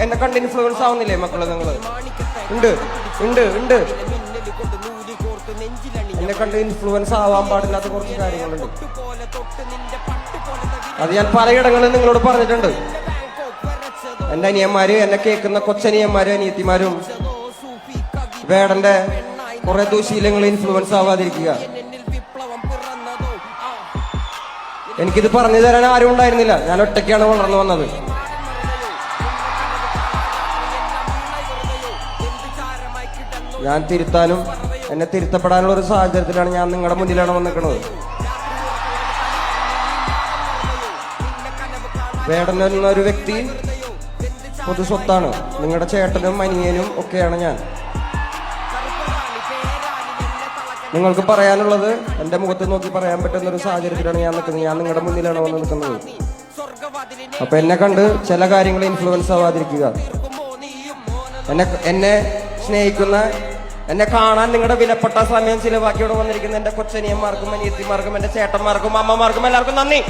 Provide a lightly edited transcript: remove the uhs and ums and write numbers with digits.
എന്നെ കണ്ട് ഇൻഫ്ലുവൻസ് ആവുന്നില്ലേ മക്കള്? നിങ്ങള് ഉണ്ട് ഉണ്ട് ഉണ്ട് എന്നെ കണ്ട് ഇൻഫ്ലുവൻസ് ആവാൻ പാടില്ലാത്ത കുറച്ച് കാര്യങ്ങളുണ്ട്. അത് ഞാൻ പലയിടങ്ങളിൽ നിങ്ങളോട് പറഞ്ഞിട്ടുണ്ട്. എന്റെ അനിയന്മാര്, എന്നെ കേൾക്കുന്ന കൊച്ചനിയന്മാരും അനിയത്തിമാരും വേടന്റെ കുറെ ദുശീലങ്ങൾ ഇൻഫ്ലുവൻസ് ആവാതിരിക്കുക. എനിക്കിത് പറഞ്ഞു തരാൻ ആരും ഉണ്ടായിരുന്നില്ല. ഞാൻ ഒറ്റയ്ക്കാണ് വളർന്നു വന്നത്. ഞാൻ തിരുത്താനും എന്നെ തിരുത്തപ്പെടാനുള്ള ഒരു സാഹചര്യത്തിലാണ് ഞാൻ നിങ്ങളുടെ മുന്നിലാണ് വന്നിരിക്കുന്നത്. വേടൻ എന്നൊരു വ്യക്തി പൊതു സ്വത്താണ്. നിങ്ങളുടെ ചേട്ടനും അനിയനും ഒക്കെയാണ് ഞാൻ. നിങ്ങൾക്ക് പറയാനുള്ളത് എന്റെ മുഖത്ത് നോക്കി പറയാൻ പറ്റുന്ന ഒരു സാഹചര്യത്തിലാണ് ഞാൻ നിൽക്കുന്നത്. ഞാൻ നിങ്ങളുടെ മുന്നിലാണ് വന്ന് നിൽക്കുന്നത്. അപ്പൊ എന്നെ കണ്ട് ചില കാര്യങ്ങൾ ഇൻഫ്ലുവൻസ് ആവാതിരിക്കുക. എന്നെ സ്നേഹിക്കുന്ന, എന്നെ കാണാൻ നിങ്ങളുടെ വിലപ്പെട്ട സമയം ചിലവാക്കിയോടെ വന്നിരിക്കുന്ന എന്റെ കൊച്ചനിയന്മാർക്കും അനിയത്തിമാർക്കും എന്റെ ചേട്ടന്മാർക്കും അമ്മമാർക്കും എല്ലാവർക്കും നന്ദി.